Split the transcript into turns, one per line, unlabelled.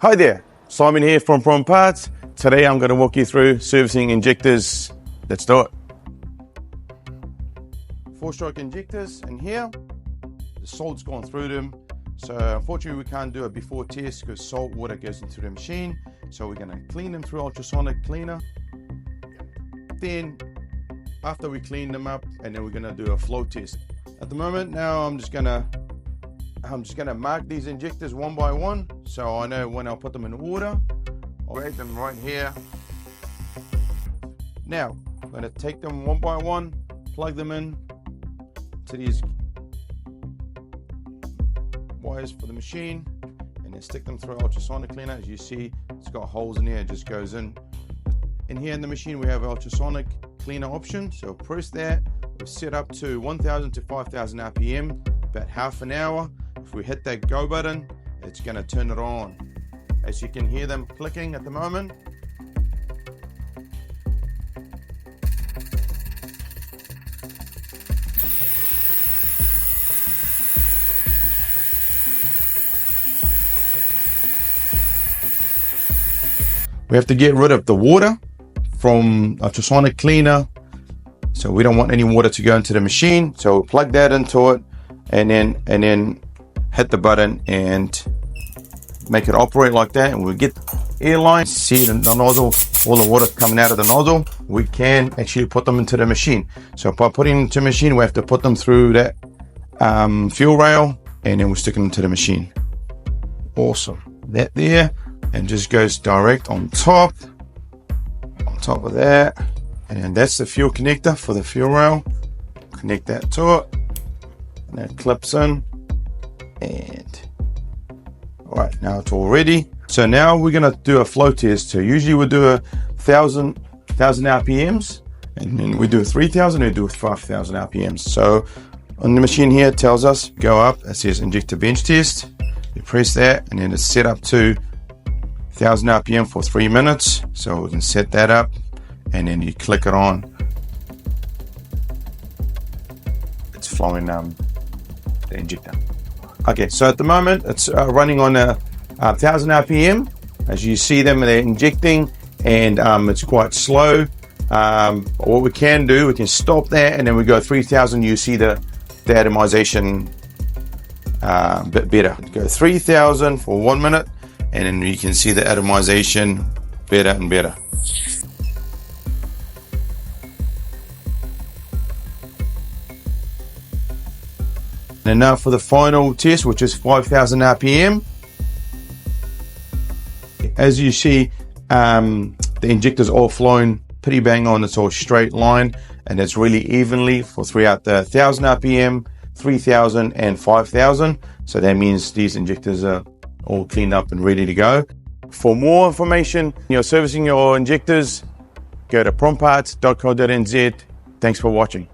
Hi there, Simon here from PROMT. Today I'm going to walk you through servicing injectors. Let's do it. 4-stroke injectors in here. The salt's gone through them. So unfortunately we can't do a before test because salt water goes into the machine. So we're going to clean them through ultrasonic cleaner. Then after we clean them up, and then we're going to do a flow test. At the moment now I'm just going to mark these injectors one by one, so I know when I'll put them in order. I'll rate them right here. Now I'm going to take them one by one, plug them in to these wires for the machine, and then stick them through ultrasonic cleaner. As you see, it's got holes in here, it just goes in. In here in the machine we have ultrasonic cleaner option, so press that. We've set up to 1000 to 5000 RPM, about half an hour. If we hit that go button, it's going to turn it on. As you can hear them clicking at the moment. We have to get rid of the water from ultrasonic cleaner. So we don't want any water to go into the machine. So we'll plug that into it and then hit the button and make it operate like that, and we'll get air lines. See the nozzle, all the water coming out of the nozzle. We can actually put them into the machine. So by putting them into the machine, we have to put them through that fuel rail, and then we'll stick them into the machine. Awesome. That there, and just goes direct on top of that, and then that's the fuel connector for the fuel rail. Connect that to it, and that clips in. And all right, now it's all ready. So now we're going to do a flow test. So usually we do 1,000 RPMs, and then we do 3,000, we do 5,000 RPMs. So on the machine here, it tells us go up. It says injector bench test. You press that, and then it's set up to 1,000 RPM for 3 minutes. So we can set that up, and then you click it on. It's flowing the injector. Okay, so at the moment it's running on 1,000 RPM. As you see them, they're injecting, and it's quite slow. What we can do, we can stop that, and then we go 3,000. You see the atomization a bit better. Go 3,000 for 1 minute, and then you can see the atomization better and better. And now for the final test, which is 5,000 RPM. As you see, the injector's all flowing pretty bang on. It's all straight line, and it's really evenly throughout the 1,000 RPM, 3,000 and 5,000. So that means these injectors are all cleaned up and ready to go. For more information, you're servicing your injectors, go to prompt.co.nz. Thanks for watching.